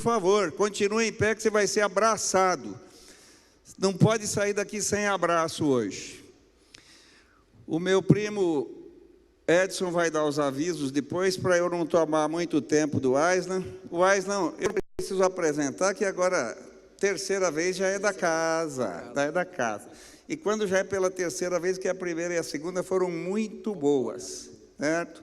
favor, continue em pé que você vai ser abraçado. Não pode sair daqui sem abraço hoje. O meu primo Edson vai dar os avisos depois, para eu não tomar muito tempo do Aislan. O Aislan, eu preciso apresentar que agora, terceira vez, já é da casa. Já é da casa. E quando já é pela terceira vez, que a primeira e a segunda foram muito boas, certo?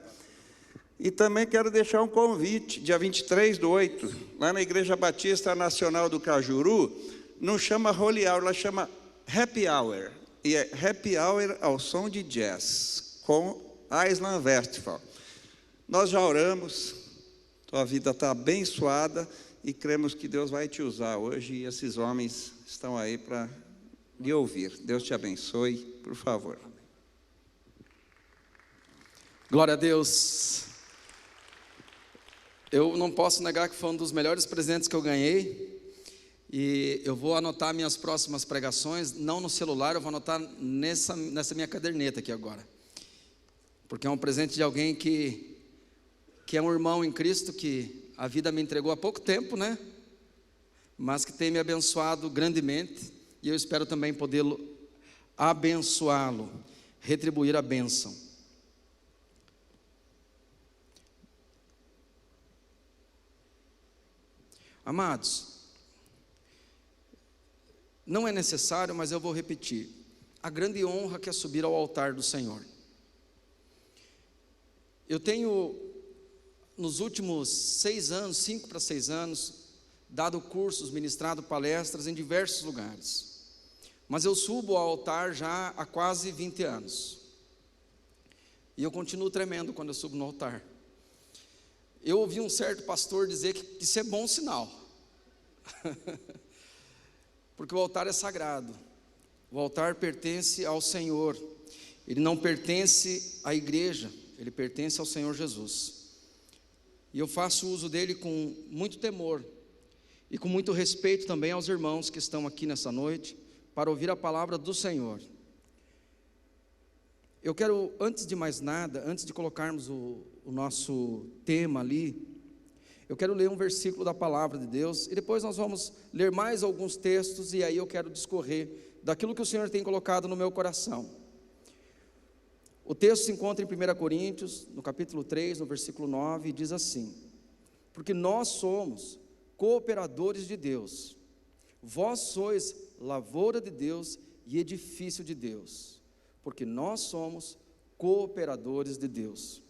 E também quero deixar um convite, dia 23/8, lá na Igreja Batista Nacional do Cajuru, não chama Holy Hour, ela chama Happy Hour. E é Happy Hour ao som de jazz, com Aislan Westphal. Nós já oramos, tua vida está abençoada e cremos que Deus vai te usar hoje e esses homens estão aí para lhe ouvir. Deus te abençoe, por favor. Glória a Deus. Eu não posso negar que foi um dos melhores presentes que eu ganhei. E eu vou anotar minhas próximas pregações, não no celular, eu vou anotar nessa minha caderneta aqui agora. Porque é um presente de alguém que é um irmão em Cristo, que a vida me entregou há pouco tempo, né? Mas que tem me abençoado grandemente. E eu espero também poder abençoá-lo, retribuir a bênção. Amados, não é necessário, mas eu vou repetir. A grande honra que é subir ao altar do Senhor. Eu tenho, nos últimos 6 anos, 5 para 6 anos, dado cursos, ministrado palestras em diversos lugares. Mas eu subo ao altar já há quase 20 anos. E eu continuo tremendo quando eu subo no altar. Eu ouvi um certo pastor dizer que isso é bom sinal. Porque o altar é sagrado. O altar pertence ao Senhor. Ele não pertence à igreja, ele pertence ao Senhor Jesus. E eu faço uso dele com muito temor e com muito respeito também aos irmãos que estão aqui nessa noite para ouvir a palavra do Senhor. Eu quero, antes de mais nada, antes de colocarmos o nosso tema ali, eu quero ler um versículo da palavra de Deus, e depois nós vamos ler mais alguns textos, e aí eu quero discorrer daquilo que o Senhor tem colocado no meu coração. O texto se encontra em 1 Coríntios, no capítulo 3, no versículo 9, e diz assim: porque nós somos cooperadores de Deus, vós sois lavoura de Deus e edifício de Deus, porque nós somos cooperadores de Deus.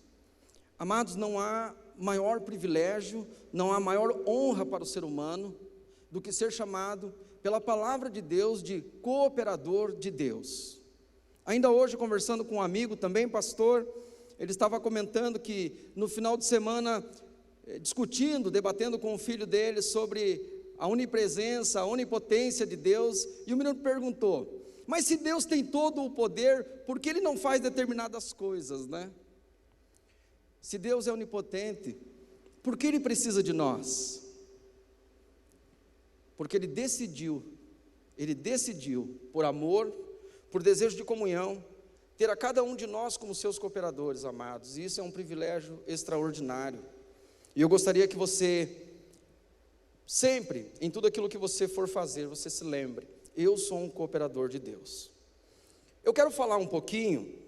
Amados, não há maior privilégio, não há maior honra para o ser humano do que ser chamado pela palavra de Deus de cooperador de Deus. Ainda hoje, conversando com um amigo também, pastor, ele estava comentando que no final de semana, discutindo, debatendo com o filho dele sobre a onipresença, a onipotência de Deus, e o menino perguntou: mas se Deus tem todo o poder, por que Ele não faz determinadas coisas, né? Se Deus é onipotente, por que Ele precisa de nós? Porque Ele decidiu, por amor, por desejo de comunhão, ter a cada um de nós como seus cooperadores, amados, e isso é um privilégio extraordinário. E eu gostaria que você, sempre, em tudo aquilo que você for fazer, você se lembre: eu sou um cooperador de Deus. Eu quero falar um pouquinho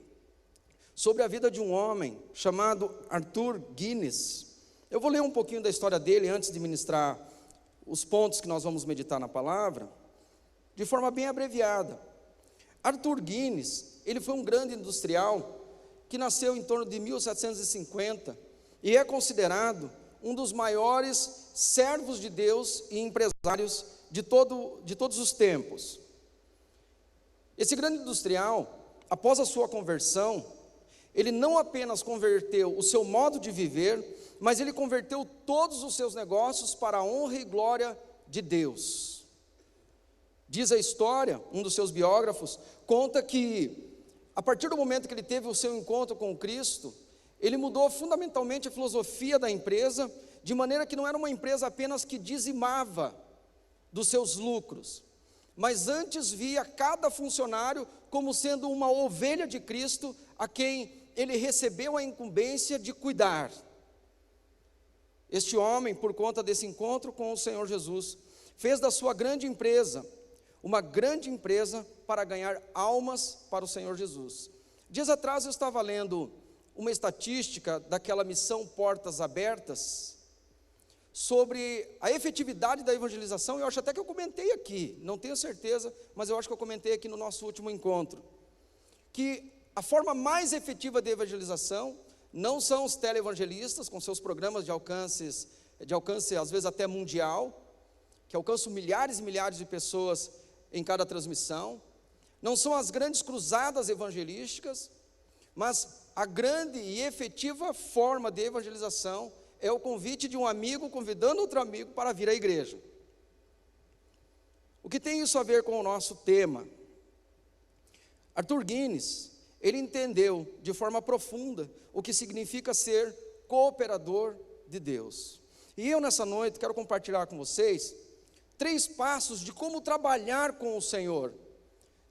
sobre a vida de um homem chamado Arthur Guinness. Eu vou ler um pouquinho da história dele antes de ministrar os pontos que nós vamos meditar na palavra, de forma bem abreviada. Arthur Guinness, ele foi um grande industrial que nasceu em torno de 1750 e é considerado um dos maiores servos de Deus e empresários de todos os tempos. Esse grande industrial, após a sua conversão, ele não apenas converteu o seu modo de viver, mas ele converteu todos os seus negócios para a honra e glória de Deus. Diz a história, um dos seus biógrafos conta que, a partir do momento que ele teve o seu encontro com Cristo, ele mudou fundamentalmente a filosofia da empresa, de maneira que não era uma empresa apenas que dizimava dos seus lucros, mas antes via cada funcionário como sendo uma ovelha de Cristo, a quem ele recebeu a incumbência de cuidar. Este homem, por conta desse encontro com o Senhor Jesus, fez da sua grande empresa uma grande empresa para ganhar almas para o Senhor Jesus. Dias atrás eu estava lendo uma estatística daquela missão Portas Abertas, sobre a efetividade da evangelização. Eu acho até que eu comentei aqui, não tenho certeza, mas eu acho que eu comentei aqui no nosso último encontro, que a forma mais efetiva de evangelização não são os televangelistas, com seus programas de alcance às vezes até mundial, que alcançam milhares e milhares de pessoas em cada transmissão, não são as grandes cruzadas evangelísticas, mas a grande e efetiva forma de evangelização é o convite de um amigo convidando outro amigo para vir à igreja. O que tem isso a ver com o nosso tema? Arthur Guinness, ele entendeu de forma profunda o que significa ser cooperador de Deus. E eu nessa noite quero compartilhar com vocês 3 passos de como trabalhar com o Senhor,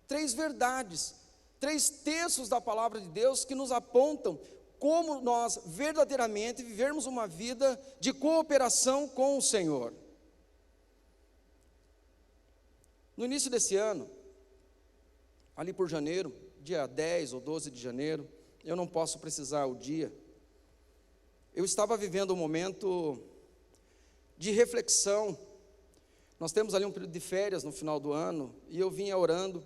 3 verdades, 3 textos da palavra de Deus que nos apontam como nós verdadeiramente vivermos uma vida de cooperação com o Senhor. No início desse ano, ali por janeiro, dia 10 ou 12 de janeiro, eu não posso precisar o dia, eu estava vivendo um momento de reflexão. Nós temos ali um período de férias no final do ano, e eu vinha orando,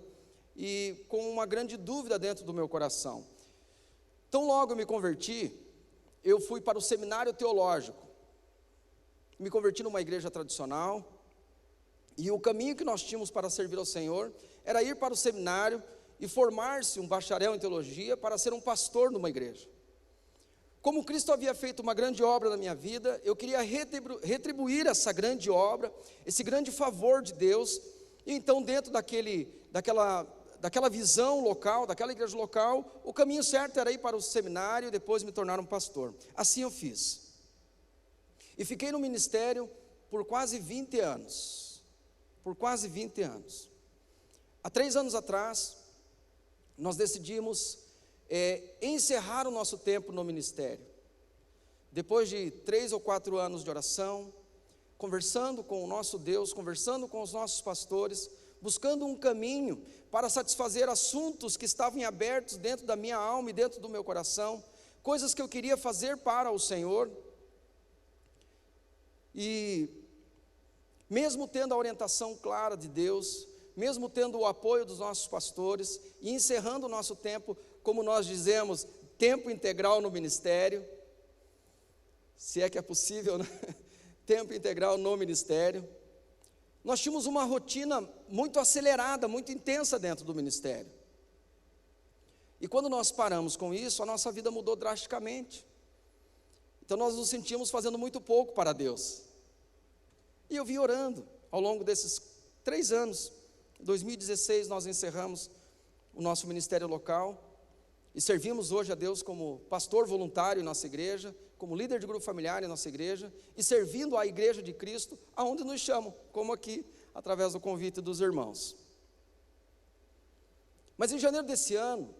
e com uma grande dúvida dentro do meu coração. Tão logo eu me converti, eu fui para o seminário teológico, me converti numa igreja tradicional, e o caminho que nós tínhamos para servir ao Senhor, era ir para o seminário, e formar-se um bacharel em teologia, para ser um pastor numa igreja. Como Cristo havia feito uma grande obra na minha vida, eu queria retribuir essa grande obra, esse grande favor de Deus. E então dentro daquela visão local, daquela igreja local, o caminho certo era ir para o seminário e depois me tornar um pastor. Assim eu fiz. E fiquei no ministério por quase 20 anos. Por quase 20 anos. Há 3 anos atrás, nós decidimos encerrar o nosso tempo no ministério. Depois de 3 ou 4 anos de oração, conversando com o nosso Deus, conversando com os nossos pastores, buscando um caminho para satisfazer assuntos que estavam abertos dentro da minha alma e dentro do meu coração, coisas que eu queria fazer para o Senhor. E mesmo tendo a orientação clara de Deus, mesmo tendo o apoio dos nossos pastores, e encerrando o nosso tempo, como nós dizemos, tempo integral no ministério, se é que é possível, né? Tempo integral no ministério, nós tínhamos uma rotina muito acelerada, muito intensa dentro do ministério, e quando nós paramos com isso, a nossa vida mudou drasticamente. Então nós nos sentimos fazendo muito pouco para Deus, e eu vim orando ao longo desses 3 anos. Em 2016 nós encerramos o nosso ministério local, e servimos hoje a Deus como pastor voluntário em nossa igreja, como líder de grupo familiar em nossa igreja, e servindo a igreja de Cristo, aonde nos chamam, como aqui, através do convite dos irmãos. Mas em janeiro desse ano,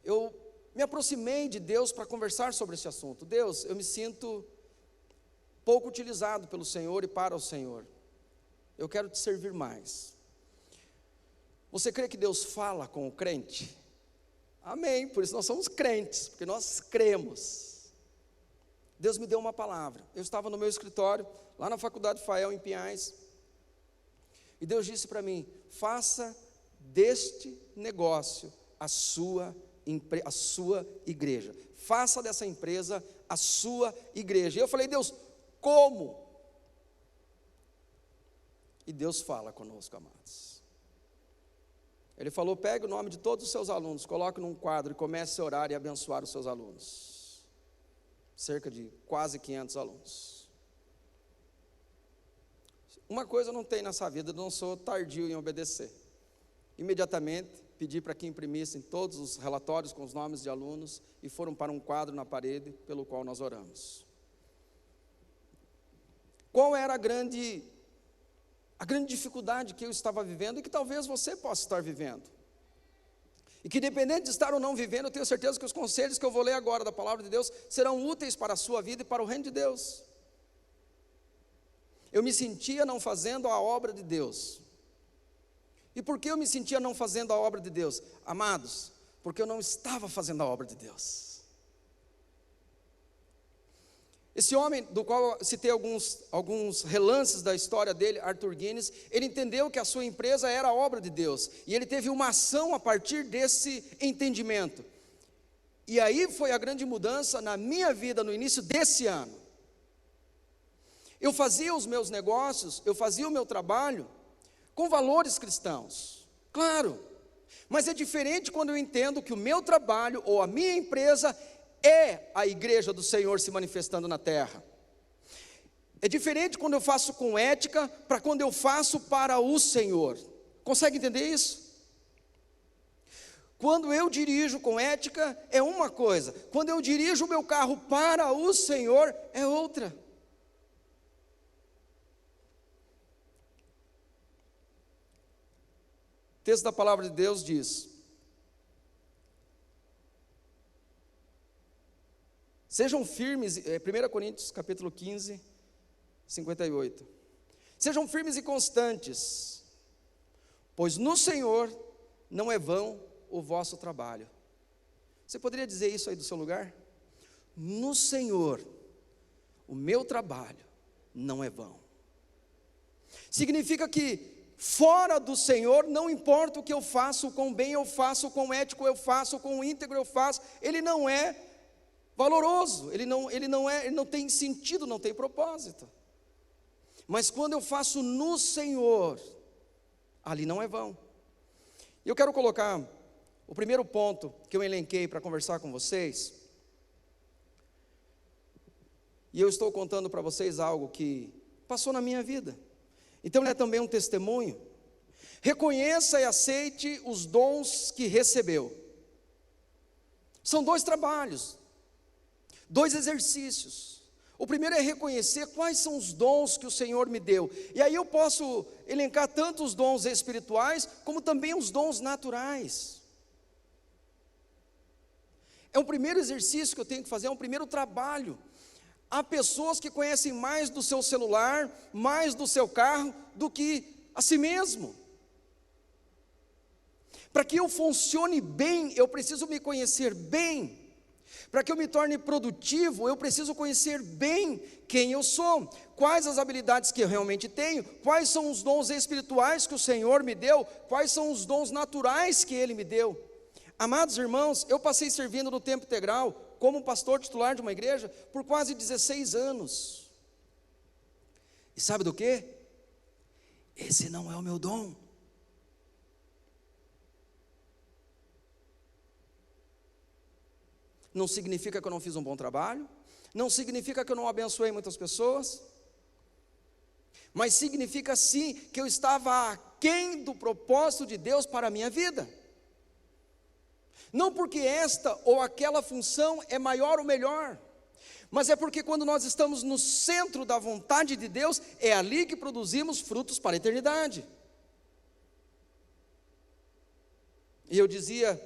eu me aproximei de Deus para conversar sobre esse assunto. Deus, eu me sinto pouco utilizado pelo Senhor e para o Senhor, eu quero te servir mais. Você crê que Deus fala com o crente? Amém, por isso nós somos crentes, porque nós cremos. Deus me deu uma palavra. Eu estava no meu escritório, lá na faculdade Fael, em Pinhais, e Deus disse para mim: faça deste negócio a sua igreja, faça dessa empresa a sua igreja. E eu falei: Deus, como? E Deus fala conosco, amados. Ele falou: pegue o nome de todos os seus alunos, coloque num quadro e comece a orar e abençoar os seus alunos. Cerca de quase 500 alunos. Uma coisa eu não tenho nessa vida, eu não sou tardio em obedecer. Imediatamente pedi para que imprimissem todos os relatórios com os nomes de alunos e foram para um quadro na parede pelo qual nós oramos. Qual era a grande dificuldade que eu estava vivendo e que talvez você possa estar vivendo? E que, independente de estar ou não vivendo, eu tenho certeza que os conselhos que eu vou ler agora da palavra de Deus serão úteis para a sua vida e para o reino de Deus. eu me sentia não fazendo a obra de Deus. E por que eu me sentia não fazendo a obra de Deus? Amados, porque eu não estava fazendo a obra de Deus. Esse homem, do qual eu citei alguns relances da história dele, Arthur Guinness, ele entendeu que a sua empresa era a obra de Deus, e ele teve uma ação a partir desse entendimento. E aí foi a grande mudança na minha vida no início desse ano. Eu fazia os meus negócios, eu fazia o meu trabalho com valores cristãos, claro, mas é diferente quando eu entendo que o meu trabalho ou a minha empresa é a igreja do Senhor se manifestando na terra. É diferente quando eu faço com ética para quando eu faço para o Senhor. Consegue entender isso? Quando eu dirijo com ética é uma coisa, quando eu dirijo o meu carro para o Senhor é outra. O texto da palavra de Deus diz: sejam firmes, 1 Coríntios capítulo 15, 58. Sejam firmes e constantes, pois no Senhor não é vão o vosso trabalho. Você poderia dizer isso aí do seu lugar? No Senhor, o meu trabalho não é vão. Significa que fora do Senhor, não importa o que eu faço, com bem eu faço, com ético eu faço, com íntegro eu faço, ele não é valoroso, ele não tem sentido, não tem propósito. Mas quando eu faço no Senhor, ali não é vão. E eu quero colocar o primeiro ponto que eu elenquei para conversar com vocês, e eu estou contando para vocês algo que passou na minha vida. Então é também um testemunho. Reconheça e aceite os dons que recebeu. São 2 trabalhos, 2 exercícios. O primeiro é reconhecer quais são os dons que o Senhor me deu. E aí eu posso elencar tanto os dons espirituais, como também os dons naturais. É um primeiro exercício que eu tenho que fazer, é um primeiro trabalho. Há pessoas que conhecem mais do seu celular, mais do seu carro, do que a si mesmo. Para que eu funcione bem, eu preciso me conhecer bem. Para que eu me torne produtivo, eu preciso conhecer bem quem eu sou, quais as habilidades que eu realmente tenho, quais são os dons espirituais que o Senhor me deu, quais são os dons naturais que Ele me deu. Amados irmãos, eu passei servindo no tempo integral, como pastor titular de uma igreja, por quase 16 anos. E sabe do quê? Esse não é o meu dom. Não significa que eu não fiz um bom trabalho, não significa que eu não abençoei muitas pessoas, mas significa sim que eu estava aquém do propósito de Deus para a minha vida. Não porque esta ou aquela função é maior ou melhor, mas é porque quando nós estamos no centro da vontade de Deus, é ali que produzimos frutos para a eternidade. E eu dizia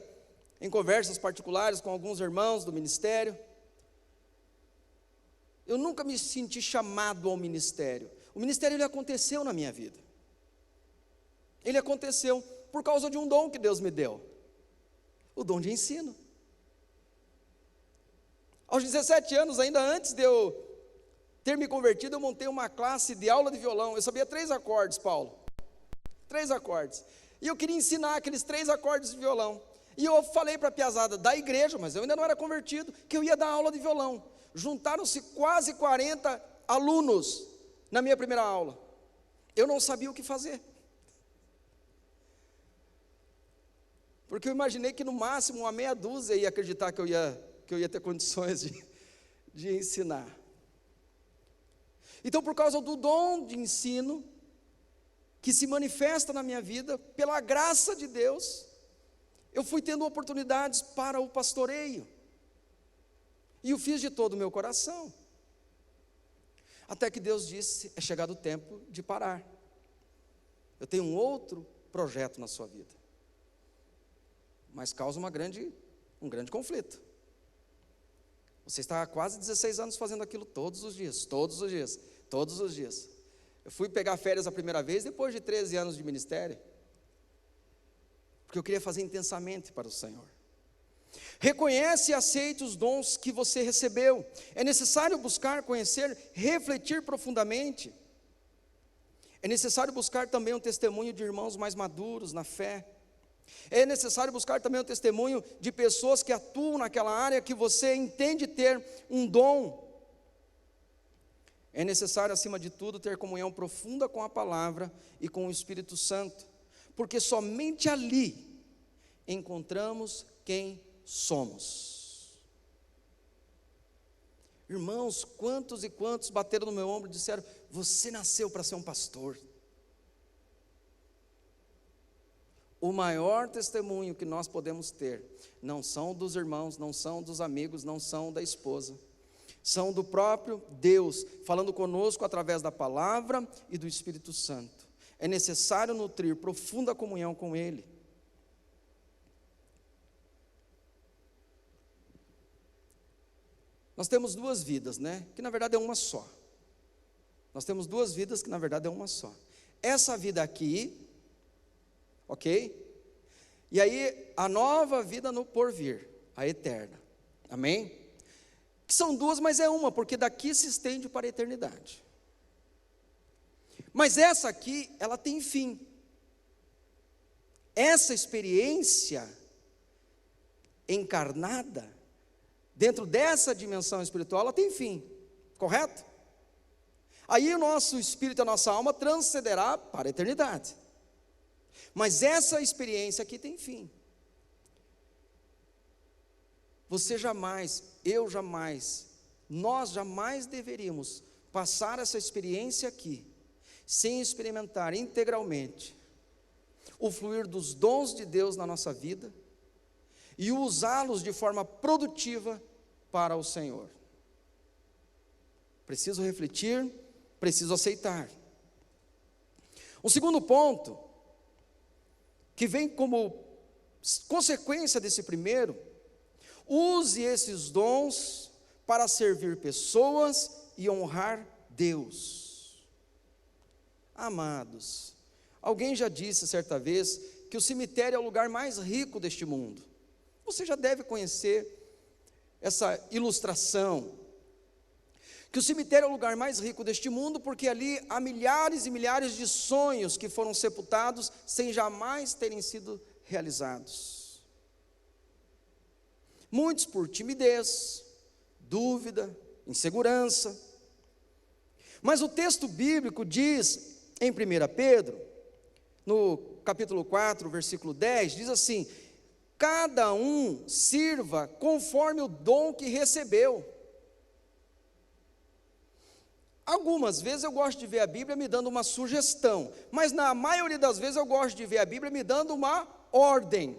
em conversas particulares com alguns irmãos do ministério, eu nunca me senti chamado ao ministério. O ministério ele aconteceu na minha vida. Ele aconteceu por causa de um dom que Deus me deu, o dom de ensino. Aos 17 anos, ainda antes de eu ter me convertido, eu montei uma classe de aula de violão. Eu sabia 3 acordes, Paulo, 3 acordes, e eu queria ensinar aqueles 3 acordes de violão. E eu falei para a piazada da igreja, mas eu ainda não era convertido, que eu ia dar aula de violão. Juntaram-se quase 40 alunos na minha primeira aula. Eu não sabia o que fazer, porque eu imaginei que no máximo uma meia dúzia ia acreditar que eu ia ter condições de ensinar. Então, por causa do dom de ensino, que se manifesta na minha vida, pela graça de Deus, eu fui tendo oportunidades para o pastoreio, e o fiz de todo o meu coração, até que Deus disse, é chegado o tempo de parar, eu tenho um outro projeto na sua vida, mas causa um grande conflito. Você está há quase 16 anos fazendo aquilo todos os dias, Eu fui pegar férias a primeira vez depois de 13 anos de ministério, porque eu queria fazer intensamente para o Senhor. Reconhece e aceite os dons que você recebeu. É necessário buscar, conhecer, refletir profundamente. É necessário buscar também um testemunho de irmãos mais maduros na fé. É necessário buscar também um testemunho de pessoas que atuam naquela área que você entende ter um dom. É necessário, acima de tudo, ter comunhão profunda com a palavra e com o Espírito Santo, porque somente ali encontramos quem somos. Irmãos, quantos e quantos bateram no meu ombro e disseram: você nasceu para ser um pastor. O maior testemunho que nós podemos ter não são dos irmãos, não são dos amigos, não são da esposa, são do próprio Deus, falando conosco através da palavra e do Espírito Santo. É necessário nutrir profunda comunhão com Ele. Nós temos duas vidas, né? Que na verdade é uma só. Nós temos duas vidas que na verdade é uma só. Essa vida aqui, ok? E aí a nova vida no porvir, a eterna. Amém? Que são duas, mas é uma, porque daqui se estende para a eternidade. Mas essa aqui, ela tem fim. Essa experiência encarnada, dentro dessa dimensão espiritual, ela tem fim, correto? Aí o nosso espírito, a nossa alma transcenderá para a eternidade. Mas essa experiência aqui tem fim. Você jamais, eu jamais, nós jamais deveríamos passar essa experiência aqui, sem experimentar integralmente o fluir dos dons de Deus na nossa vida e usá-los de forma produtiva para o Senhor. Preciso refletir, preciso aceitar. Um segundo ponto, que vem como consequência desse primeiro: use esses dons para servir pessoas e honrar Deus. Amados, alguém já disse certa vez que o cemitério é o lugar mais rico deste mundo. Você já deve conhecer essa ilustração, que o cemitério é o lugar mais rico deste mundo, porque ali há milhares e milhares de sonhos que foram sepultados sem jamais terem sido realizados. Muitos por timidez, dúvida, insegurança. Mas o texto bíblico diz em 1 Pedro, no capítulo 4, versículo 10, diz assim: cada um sirva conforme o dom que recebeu. Algumas vezes eu gosto de ver a Bíblia me dando uma sugestão, mas na maioria das vezes eu gosto de ver a Bíblia me dando uma ordem,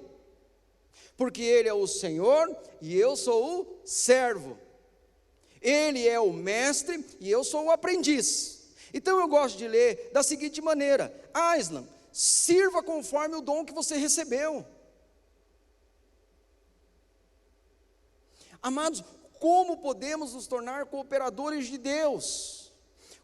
porque Ele é o Senhor e eu sou o servo, Ele é o mestre e eu sou o aprendiz. Então eu gosto de ler da seguinte maneira: Aislan, sirva conforme o dom que você recebeu. Amados, como podemos nos tornar cooperadores de Deus?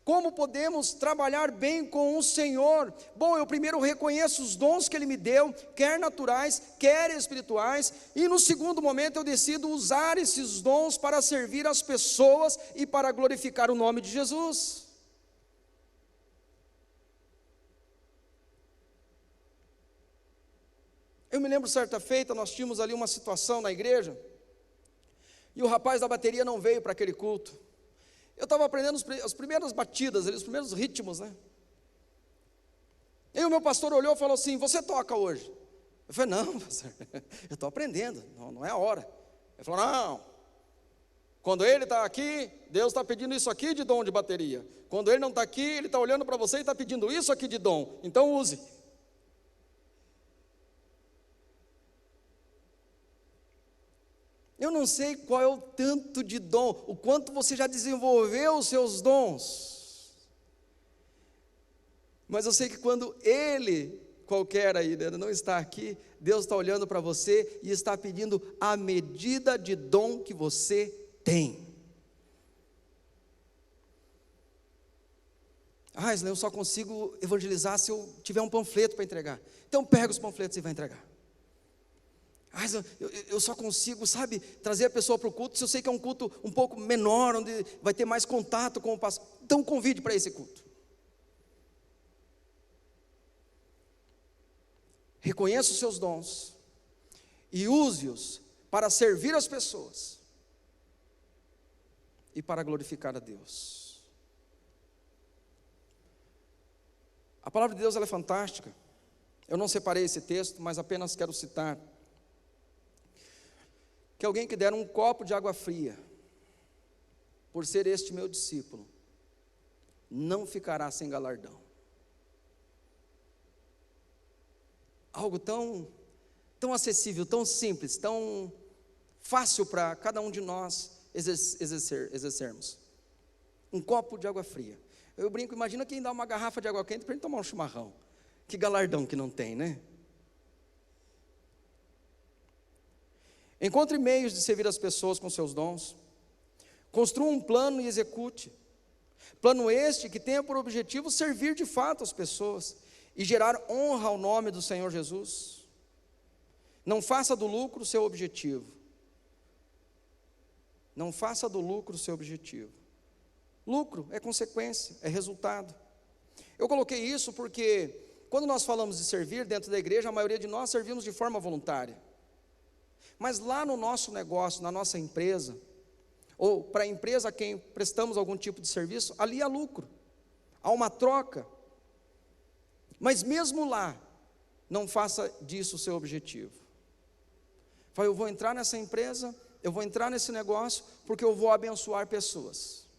Como podemos trabalhar bem com o Senhor? Bom, eu primeiro reconheço os dons que Ele me deu, quer naturais, quer espirituais, e no segundo momento eu decido usar esses dons para servir as pessoas e para glorificar o nome de Jesus. Eu me lembro certa feita, nós tínhamos ali uma situação na igreja, e o rapaz da bateria não veio para aquele culto. Eu estava aprendendo as primeiras batidas, os primeiros ritmos, né? E o meu pastor olhou e falou assim: você toca hoje? Eu falei: não, pastor, eu estou aprendendo, não é a hora. Ele falou: não, quando ele está aqui, Deus está pedindo isso aqui de dom de bateria. Quando ele não está aqui, Ele está olhando para você e está pedindo isso aqui de dom, então use. Eu não sei qual é o tanto de dom, o quanto você já desenvolveu os seus dons, mas eu sei que quando Ele, qualquer aí, né, não está aqui, Deus está olhando para você e está pedindo a medida de dom que você tem. Ah, Isla, eu só consigo evangelizar se eu tiver um panfleto para entregar. Então pega os panfletos e vai entregar. Ah, Isla, eu só consigo, sabe, trazer a pessoa para o culto se eu sei que é um culto um pouco menor, onde vai ter mais contato com o pastor. Então convide para esse culto. Reconheça os seus dons e use-os para servir as pessoas e para glorificar a Deus. A palavra de Deus ela é fantástica. Eu não separei esse texto, mas apenas quero citar que alguém que der um copo de água fria, por ser este meu discípulo, não ficará sem galardão. Algo tão acessível, tão simples, tão fácil para cada um de nós exercermos. Um copo de água fria. Eu brinco, imagina quem dá uma garrafa de água quente para ele tomar um chimarrão. Que galardão que não tem, né? Encontre meios de servir as pessoas com seus dons. Construa um plano e execute. Plano este que tenha por objetivo servir de fato as pessoas e gerar honra ao nome do Senhor Jesus. Não faça do lucro seu objetivo. Não faça do lucro seu objetivo. Lucro é consequência, é resultado. Eu coloquei isso porque quando nós falamos de servir dentro da igreja, a maioria de nós servimos de forma voluntária. Mas lá no nosso negócio, na nossa empresa, ou para a empresa a quem prestamos algum tipo de serviço, ali há lucro, há uma troca. Mas mesmo lá, não faça disso o seu objetivo. Fala, eu vou entrar nessa empresa, eu vou entrar nesse negócio, porque eu vou abençoar pessoas.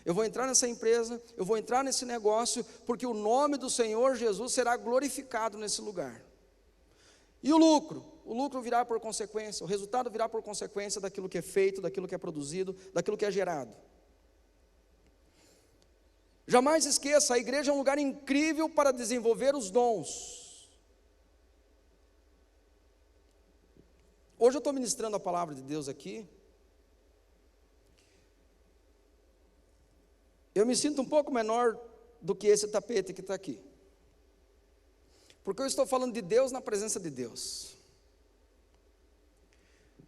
Eu vou entrar nessa empresa, eu vou entrar nesse negócio, porque o nome do Senhor Jesus será glorificado nesse lugar. E o lucro? O lucro virá por consequência, o resultado virá por consequência daquilo que é feito, daquilo que é produzido, daquilo que é gerado. Jamais esqueça, a igreja é um lugar incrível para desenvolver os dons. Hoje eu estou ministrando a palavra de Deus aqui. Eu me sinto um pouco menor do que esse tapete que está aqui. Porque eu estou falando de Deus na presença de Deus.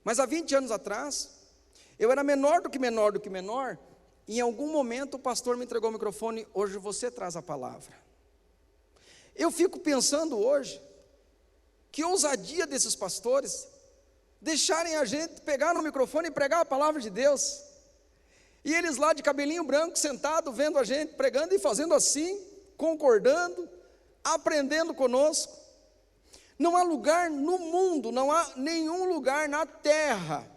Mas há 20 anos atrás, eu era menor do que menor do que menor, e em algum momento o pastor me entregou o microfone, hoje você traz a palavra. Eu fico pensando hoje, que ousadia desses pastores, deixarem a gente pegar no microfone e pregar a palavra de Deus, e eles lá de cabelinho branco, sentado, vendo a gente pregando e fazendo assim, concordando, aprendendo conosco. Não há lugar no mundo, não há nenhum lugar na terra,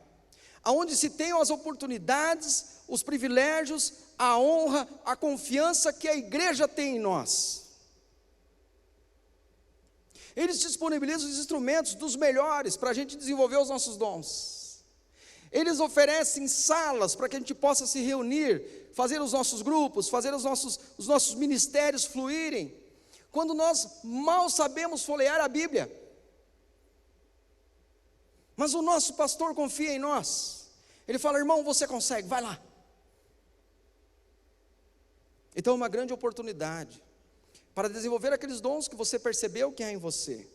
onde se tenham as oportunidades, os privilégios, a honra, a confiança que a igreja tem em nós. Eles disponibilizam os instrumentos dos melhores para a gente desenvolver os nossos dons. Eles oferecem salas para que a gente possa se reunir, fazer os nossos grupos, fazer os nossos ministérios fluírem. Quando nós mal sabemos folhear a Bíblia, mas o nosso pastor confia em nós, ele fala, irmão, você consegue, vai lá. Então é uma grande oportunidade, para desenvolver aqueles dons que você percebeu que há em você,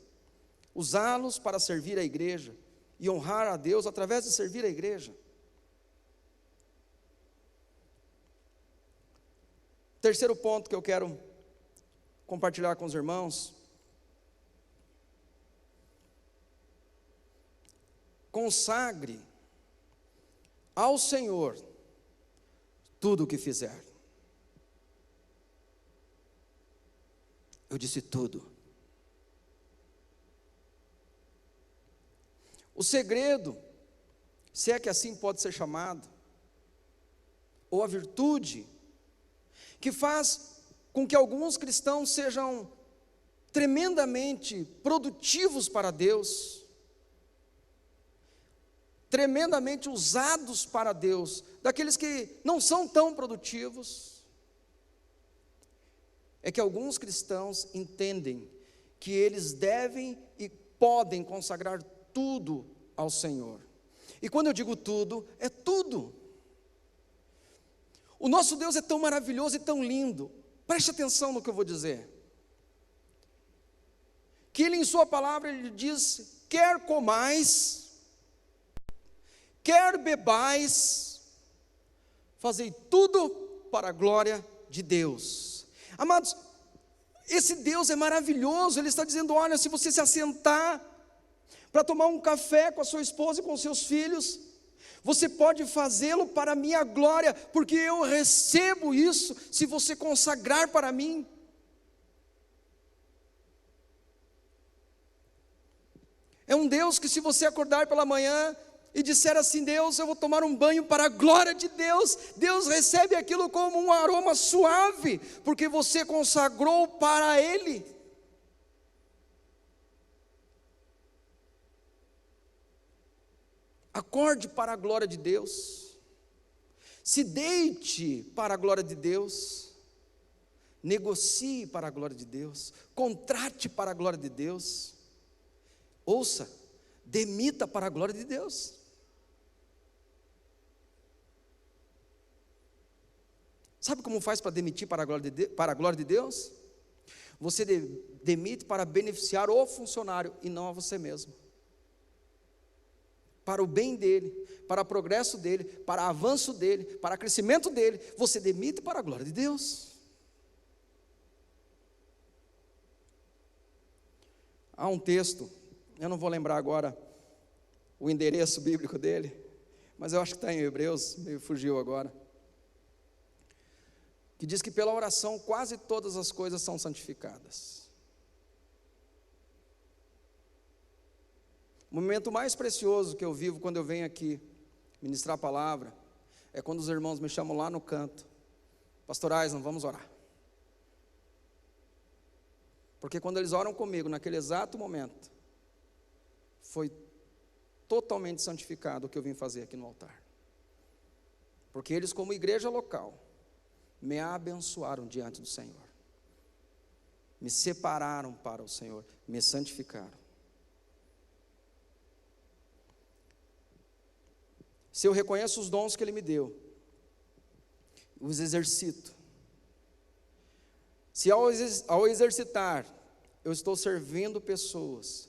usá-los para servir a igreja, e honrar a Deus através de servir a igreja. Terceiro ponto que eu quero compartilhar com os irmãos: consagre ao Senhor tudo o que fizer. Eu disse tudo. O segredo, se é que assim pode ser chamado, ou a virtude, que faz com que alguns cristãos sejam tremendamente produtivos para Deus, tremendamente usados para Deus, daqueles que não são tão produtivos, é que alguns cristãos entendem que eles devem e podem consagrar tudo ao Senhor. E quando eu digo tudo, é tudo. O nosso Deus é tão maravilhoso e tão lindo. Preste atenção no que eu vou dizer. Que Ele em sua palavra, Ele diz, quer comais, quer bebais, fazei tudo para a glória de Deus. Amados, esse Deus é maravilhoso. Ele está dizendo, olha, se você se assentar para tomar um café com a sua esposa e com os seus filhos, você pode fazê-lo para a minha glória, porque eu recebo isso, se você consagrar para mim. É um Deus que, se você acordar pela manhã e disser assim, Deus, eu vou tomar um banho para a glória de Deus, Deus recebe aquilo como um aroma suave, porque você consagrou para Ele. Acorde para a glória de Deus, se deite para a glória de Deus, negocie para a glória de Deus, contrate para a glória de Deus, ouça, demita para a glória de Deus. Sabe como faz para demitir para a glória de Deus? Você demite para beneficiar o funcionário e não a você mesmo. Para o bem dele, para o progresso dele, para o avanço dele, para o crescimento dele, você demite para a glória de Deus. Há um texto, eu não vou lembrar agora o endereço bíblico dele, mas eu acho que está em Hebreus, me fugiu agora, que diz que pela oração quase todas as coisas são santificadas. O momento mais precioso que eu vivo quando eu venho aqui ministrar a palavra é quando os irmãos me chamam lá no canto, pastorais, não vamos orar. Porque quando eles oram comigo naquele exato momento, foi totalmente santificado o que eu vim fazer aqui no altar. Porque eles, como igreja local, me abençoaram diante do Senhor, me separaram para o Senhor, me santificaram. Se eu reconheço os dons que Ele me deu, os exercito. Se ao exercitar, eu estou servindo pessoas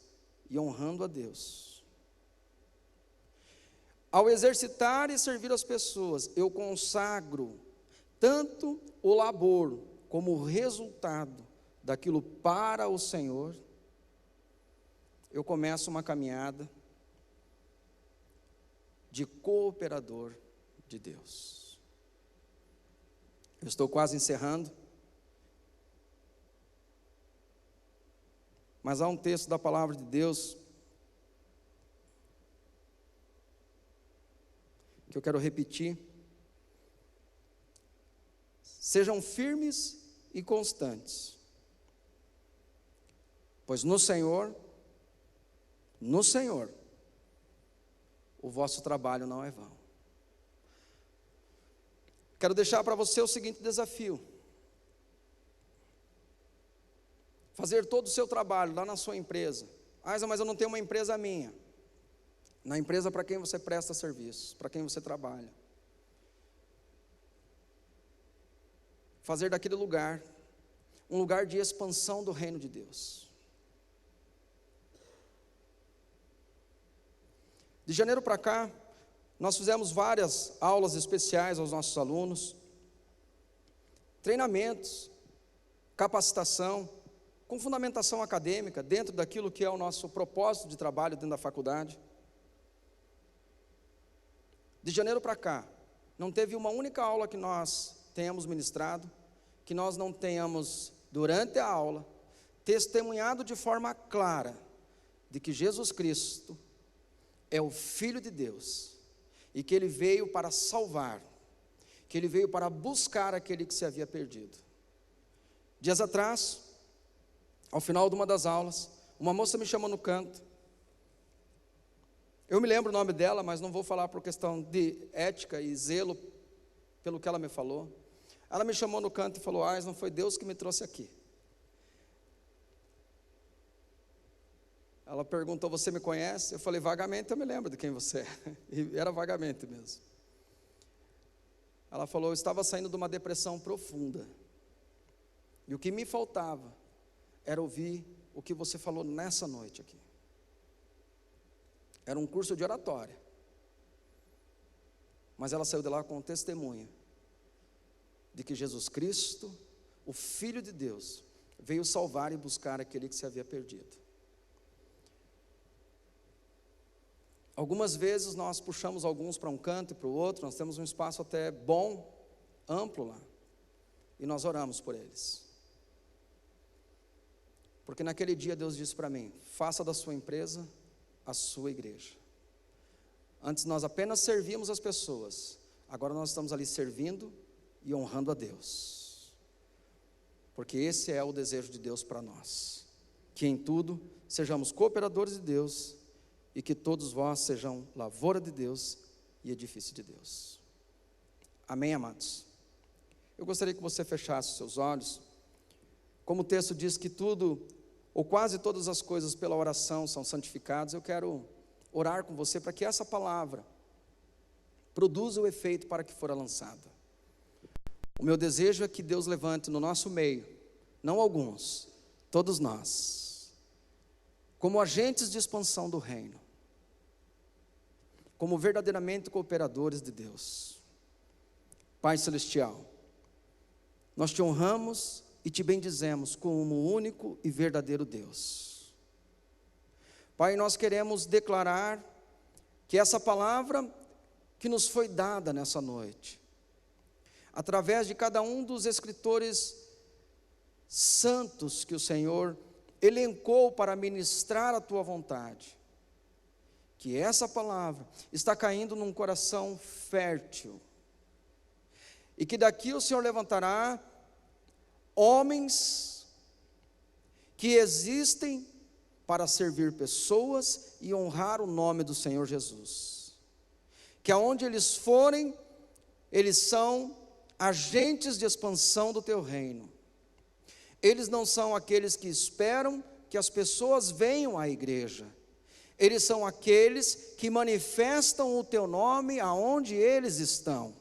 e honrando a Deus. Ao exercitar e servir as pessoas, eu consagro tanto o labor como o resultado daquilo para o Senhor. Eu começo uma caminhada de cooperador de Deus. Eu estou quase encerrando, mas há um texto da palavra de Deus que eu quero repetir. Sejam firmes e constantes, pois no Senhor, o vosso trabalho não é vão. Quero deixar para você o seguinte desafio: fazer todo o seu trabalho lá na sua empresa. Mas eu não tenho uma empresa minha. Na empresa para quem você presta serviço, para quem você trabalha. Fazer daquele lugar um lugar de expansão do reino de Deus. De janeiro para cá, nós fizemos várias aulas especiais aos nossos alunos, treinamentos, capacitação, com fundamentação acadêmica, dentro daquilo que é o nosso propósito de trabalho dentro da faculdade. De janeiro para cá, não teve uma única aula que nós tenhamos ministrado, que nós não tenhamos, durante a aula, testemunhado de forma clara, de que Jesus Cristo é o Filho de Deus, e que Ele veio para salvar, que Ele veio para buscar aquele que se havia perdido. Dias atrás, ao final de uma das aulas, uma moça me chamou no canto. Eu me lembro o nome dela, mas não vou falar por questão de ética e zelo pelo que ela me falou. Ela me chamou no canto e falou: não foi Deus que me trouxe aqui. Ela perguntou: você me conhece? Eu falei: vagamente eu me lembro de quem você é. E era vagamente mesmo. Ela falou: eu estava saindo de uma depressão profunda. E o que me faltava era ouvir o que você falou nessa noite aqui. Era um curso de oratória. Mas ela saiu de lá com testemunha de que Jesus Cristo, o Filho de Deus, veio salvar e buscar aquele que se havia perdido. Algumas vezes nós puxamos alguns para um canto e para o outro, nós temos um espaço até bom, amplo lá, e nós oramos por eles. Porque naquele dia Deus disse para mim: faça da sua empresa a sua igreja. Antes nós apenas servíamos as pessoas, agora nós estamos ali servindo e honrando a Deus. Porque esse é o desejo de Deus para nós, que em tudo sejamos cooperadores de Deus, e que todos vós sejam lavoura de Deus e edifício de Deus. Amém, amados? Eu gostaria que você fechasse os seus olhos. Como o texto diz que tudo, ou quase todas as coisas pela oração são santificadas, eu quero orar com você para que essa palavra produza o efeito para que fora lançada. O meu desejo é que Deus levante no nosso meio, não alguns, todos nós, como agentes de expansão do reino, como verdadeiramente cooperadores de Deus. Pai Celestial, nós te honramos e te bendizemos como o único e verdadeiro Deus. Pai, nós queremos declarar que essa palavra que nos foi dada nessa noite, através de cada um dos escritores santos que o Senhor elencou para ministrar a tua vontade, que essa palavra está caindo num coração fértil, e que daqui o Senhor levantará homens que existem para servir pessoas e honrar o nome do Senhor Jesus, que aonde eles forem, eles são agentes de expansão do teu reino. Eles não são aqueles que esperam que as pessoas venham à igreja, eles são aqueles que manifestam o teu nome aonde eles estão,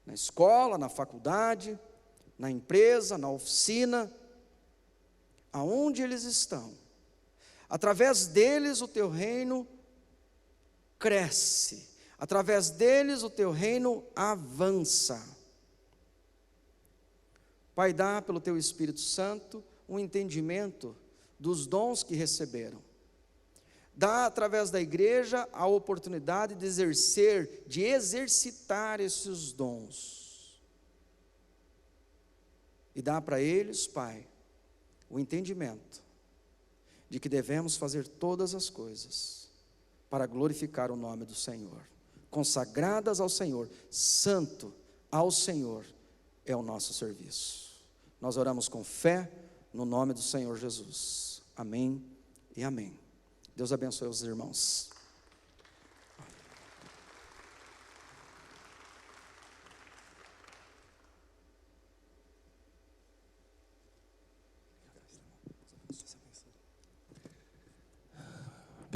na escola, na faculdade, na empresa, na oficina, aonde eles estão. Através deles o teu reino cresce, através deles o teu reino avança. Pai, dá pelo teu Espírito Santo um entendimento dos dons que receberam. Dá através da igreja a oportunidade de exercitar esses dons. E dá para eles, Pai, o entendimento de que devemos fazer todas as coisas para glorificar o nome do Senhor, consagradas ao Senhor, santo ao Senhor é o nosso serviço. Nós oramos com fé no nome do Senhor Jesus. Amém e amém. Deus abençoe os irmãos.